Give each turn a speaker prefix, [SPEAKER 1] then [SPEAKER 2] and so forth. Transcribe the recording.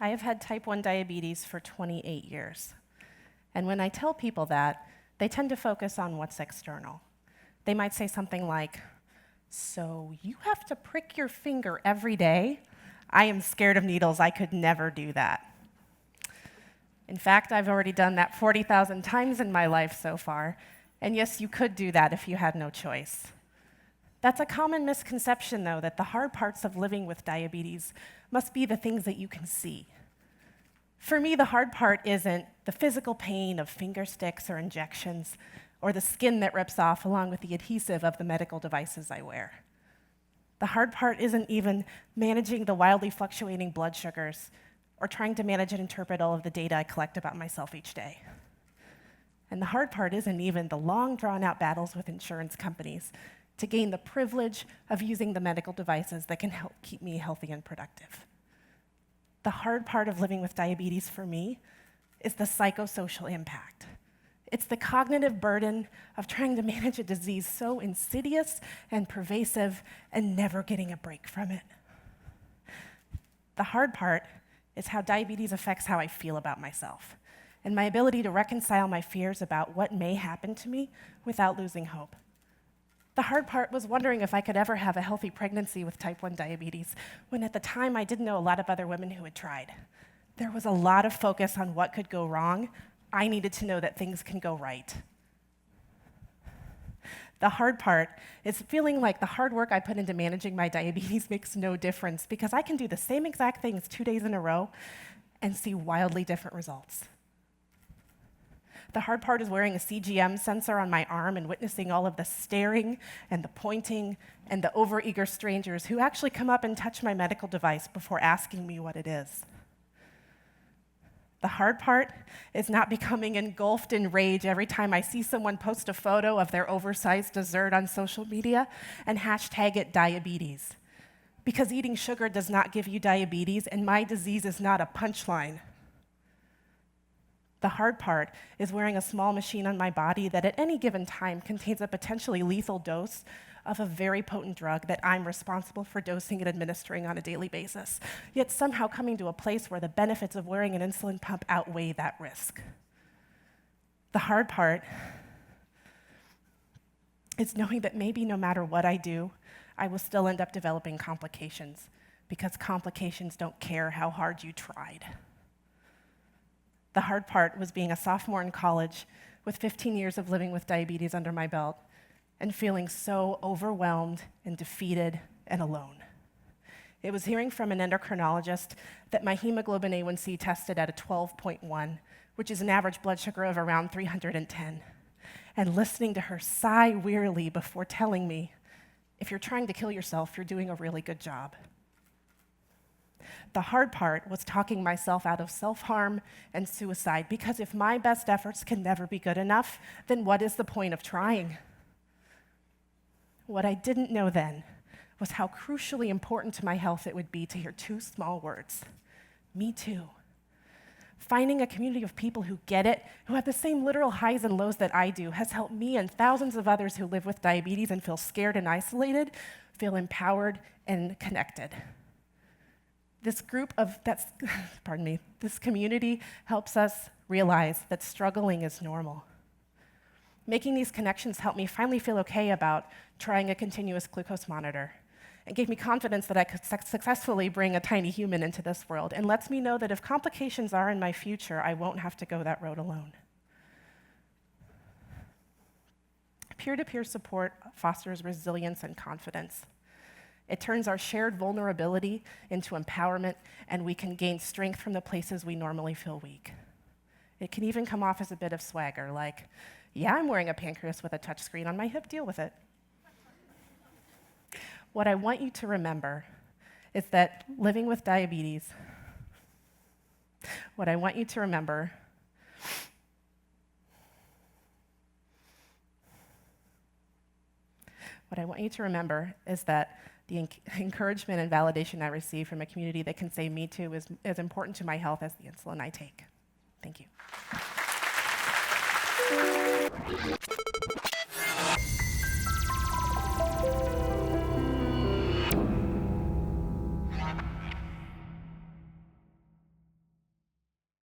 [SPEAKER 1] I have had type 1 diabetes for 28 years. And when I tell people that, they tend to focus on what's external. They might say something like, "So you have to prick your finger every day? I am scared of needles. I could never do that." In fact, I've already done that 40,000 times in my life so far. And yes, you could do that if you had no choice. That's a common misconception, though, that the hard parts of living with diabetes must be the things that you can see. For me, the hard part isn't the physical pain of finger sticks or injections, or the skin that rips off along with the adhesive of the medical devices I wear. The hard part isn't even managing the wildly fluctuating blood sugars, or trying to manage and interpret all of the data I collect about myself each day. And the hard part isn't even the long, drawn-out battles with insurance companies to gain the privilege of using the medical devices that can help keep me healthy and productive. The hard part of living with diabetes for me is the psychosocial impact. It's the cognitive burden of trying to manage a disease so insidious and pervasive and never getting a break from it. The hard part is how diabetes affects how I feel about myself and my ability to reconcile my fears about what may happen to me without losing hope. The hard part was wondering if I could ever have a healthy pregnancy with type 1 diabetes, when at the time I didn't know a lot of other women who had tried. There was a lot of focus on what could go wrong. I needed to know that things can go right. The hard part is feeling like the hard work I put into managing my diabetes makes no difference, because I can do the same exact things 2 days in a row and see wildly different results. The hard part is wearing a CGM sensor on my arm and witnessing all of the staring and the pointing and the overeager strangers who actually come up and touch my medical device before asking me what it is. The hard part is not becoming engulfed in rage every time I see someone post a photo of their oversized dessert on social media and hashtag it diabetes. Because eating sugar does not give you diabetes, and my disease is not a punchline. The hard part is wearing a small machine on my body that at any given time contains a potentially lethal dose of a very potent drug that I'm responsible for dosing and administering on a daily basis, yet somehow coming to a place where the benefits of wearing an insulin pump outweigh that risk. The hard part is knowing that maybe no matter what I do, I will still end up developing complications, because complications don't care how hard you tried. The hard part was being a sophomore in college with 15 years of living with diabetes under my belt and feeling so overwhelmed and defeated and alone. It was hearing from an endocrinologist that my hemoglobin A1C tested at a 12.1, which is an average blood sugar of around 310, and listening to her sigh wearily before telling me, "If you're trying to kill yourself, you're doing a really good job." The hard part was talking myself out of self-harm and suicide, because if my best efforts can never be good enough, then what is the point of trying? What I didn't know then was how crucially important to my health it would be to hear two small words: me too. Finding a community of people who get it, who have the same literal highs and lows that I do, has helped me and thousands of others who live with diabetes and feel scared and isolated feel empowered and connected. This community helps us realize that struggling is normal. Making these connections helped me finally feel okay about trying a continuous glucose monitor, and gave me confidence that I could successfully bring a tiny human into this world, and lets me know that if complications are in my future, I won't have to go that road alone. Peer-to-peer support fosters resilience and confidence. It turns our shared vulnerability into empowerment, and we can gain strength from the places we normally feel weak. It can even come off as a bit of swagger, like, "Yeah, I'm wearing a pancreas with a touchscreen on my hip, deal with it." What I want you to remember is that living with diabetes, what I want you to remember is that the encouragement and validation I receive from a community that can say me too is as important to my health as the insulin I take. Thank you.